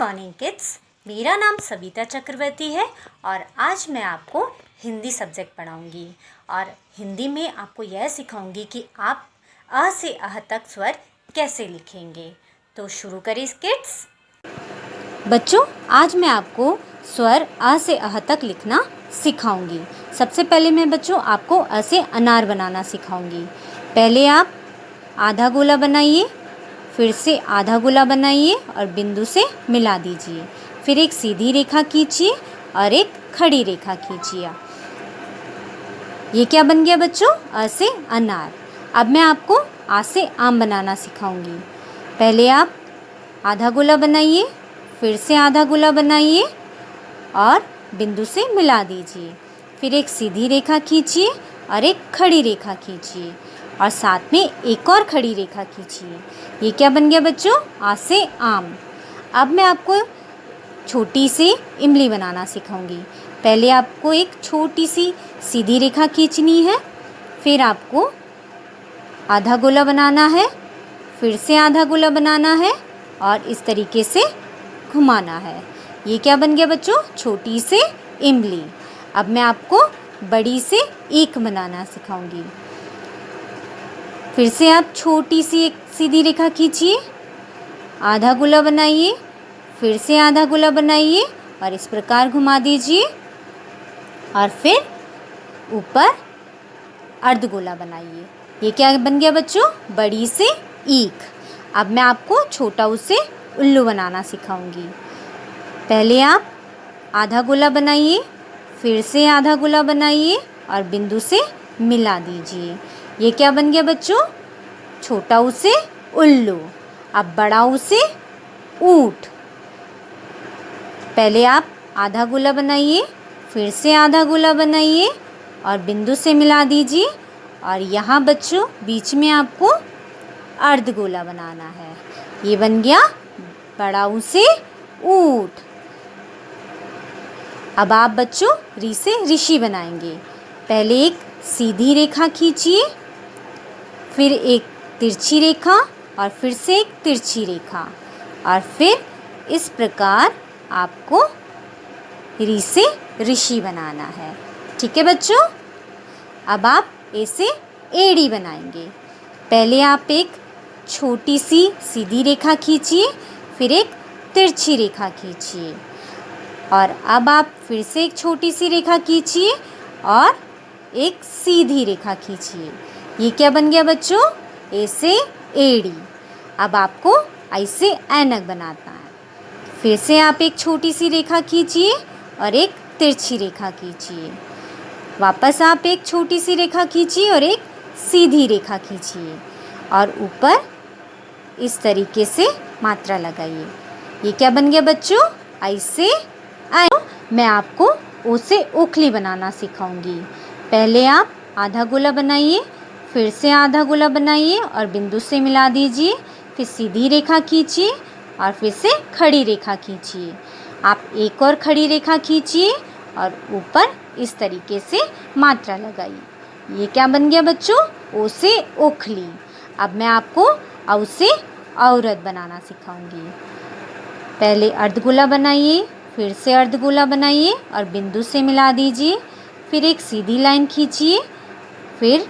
Morning kids, मेरा नाम सविता चक्रवर्ती है और आज मैं आपको हिंदी सब्जेक्ट पढ़ाऊंगी और हिंदी में आपको यह सिखाऊंगी कि आप अ से अह तक स्वर कैसे लिखेंगे। तो शुरू करें किड्स। बच्चों, आज मैं आपको स्वर अ से अह तक लिखना सिखाऊंगी। सबसे पहले मैं बच्चों आपको अ से अनार बनाना सिखाऊंगी। पहले आप आधा गोला बनाइए, फिर से आधा गोला बनाइए और बिंदु से मिला दीजिए। फिर एक सीधी रेखा खींचिए और एक खड़ी रेखा खींचिए। ये क्या बन गया बच्चों? अ से अनार। अब मैं आपको आ से आम बनाना सिखाऊंगी। पहले आप आधा गोला बनाइए, फिर से आधा गोला बनाइए और बिंदु से मिला दीजिए। फिर एक सीधी रेखा खींचिए और एक खड़ी रेखा खींचिए और साथ में एक और खड़ी रेखा खींचिए। ये क्या बन गया बच्चों? आ से आम। अब मैं आपको छोटी सी इमली बनाना सिखाऊंगी। पहले आपको एक छोटी सी सीधी रेखा खींचनी है, फिर आपको आधा गोला बनाना है, फिर से आधा गोला बनाना है और इस तरीके से घुमाना है। ये क्या बन गया बच्चों? छोटी सी इमली। अब मैं आपको बड़ी से ईख बनाना सिखाऊंगी। फिर से आप छोटी सी एक सीधी रेखा खींचिए, आधा गोला बनाइए, फिर से आधा गोला बनाइए और इस प्रकार घुमा दीजिए और फिर ऊपर अर्ध गोला बनाइए। ये क्या बन गया बच्चों? बड़ी से ईख। अब मैं आपको छोटा उससे उल्लू बनाना सिखाऊंगी। पहले आप आधा गोला बनाइए, फिर से आधा गोला बनाइए और बिंदु से मिला दीजिए। ये क्या बन गया बच्चों? छोटा ऊ से उल्लू। अब बड़ा ऊ से ऊंट। पहले आप आधा गोला बनाइए, फिर से आधा गोला बनाइए और बिंदु से मिला दीजिए और यहाँ बच्चों बीच में आपको अर्ध गोला बनाना है। ये बन गया बड़ा ऊ से ऊंट। अब आप बच्चों री से ऋषि बनाएंगे। पहले एक सीधी रेखा खींचिए, फिर एक तिरछी रेखा और फिर से एक तिरछी रेखा और फिर इस प्रकार आपको री से ऋषि बनाना है। ठीक है बच्चों। अब आप ए से एड़ी बनाएंगे। पहले आप एक छोटी सी सीधी रेखा खींचिए, फिर एक तिरछी रेखा खींचिए और अब आप फिर से एक छोटी सी रेखा खींचिए और एक सीधी रेखा खींचिए। ये क्या बन गया बच्चों? ए से एड़ी। अब आपको आई से ऐनक बनाना है। फिर से आप एक छोटी सी रेखा खींचिए और एक तिरछी रेखा खींचिए। वापस आप एक छोटी सी रेखा खींचिए और एक सीधी रेखा खींचिए और ऊपर इस तरीके से मात्रा लगाइए। ये क्या बन गया बच्चों? आई से ऐ। मैं आपको ओ से ओखली बनाना सिखाऊंगी। पहले आप आधा गोला बनाइए, फिर से आधा गोला बनाइए और बिंदु से मिला दीजिए। फिर सीधी रेखा खींचिए और फिर से खड़ी रेखा खींचिए। आप एक और खड़ी रेखा खींचिए और ऊपर इस तरीके से मात्रा लगाइए। ये क्या बन गया बच्चों? ओ से ओखली। अब मैं आपको औ से औरत बनाना सिखाऊंगी। पहले अर्धगोला बनाइए, फिर से अर्धगोला बनाइए और बिंदु से मिला दीजिए। फिर एक सीधी लाइन खींचिए, फिर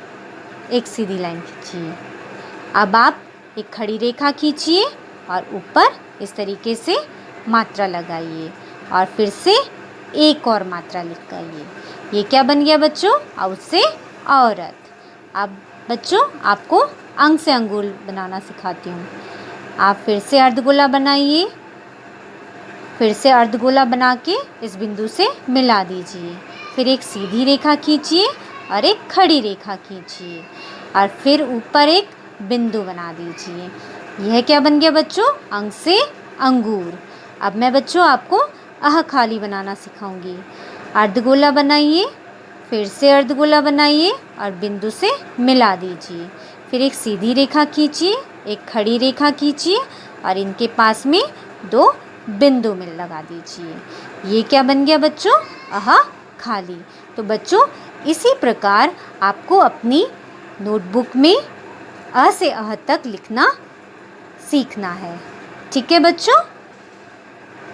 एक सीधी लाइन खींचिए। अब आप एक खड़ी रेखा खींचिए और ऊपर इस तरीके से मात्रा लगाइए और फिर से एक और मात्रा लगाइए। ये क्या बन गया बच्चों? औ से औरत। अब बच्चों आपको अंग से अंगूर बनाना सिखाती हूँ। आप फिर से अर्धगोला बनाइए, फिर से अर्धगोला बना के इस बिंदु से मिला दीजिए। फिर एक सीधी रेखा खींचिए और एक खड़ी रेखा खींचिए और फिर ऊपर एक बिंदु बना दीजिए। यह क्या बन गया बच्चों? अंग से अंगूर। अब मैं बच्चों आपको अह खाली बनाना सिखाऊंगी। अर्धगोला बनाइए, फिर से अर्धगोला बनाइए और बिंदु से मिला दीजिए। फिर एक सीधी रेखा खींचिए, एक खड़ी रेखा खींचिए और इनके पास में दो बिंदु में लगा दीजिए। ये क्या बन गया बच्चों? अह खाली। तो बच्चों इसी प्रकार आपको अपनी नोटबुक में अ से अह तक लिखना सीखना है। ठीक है बच्चों।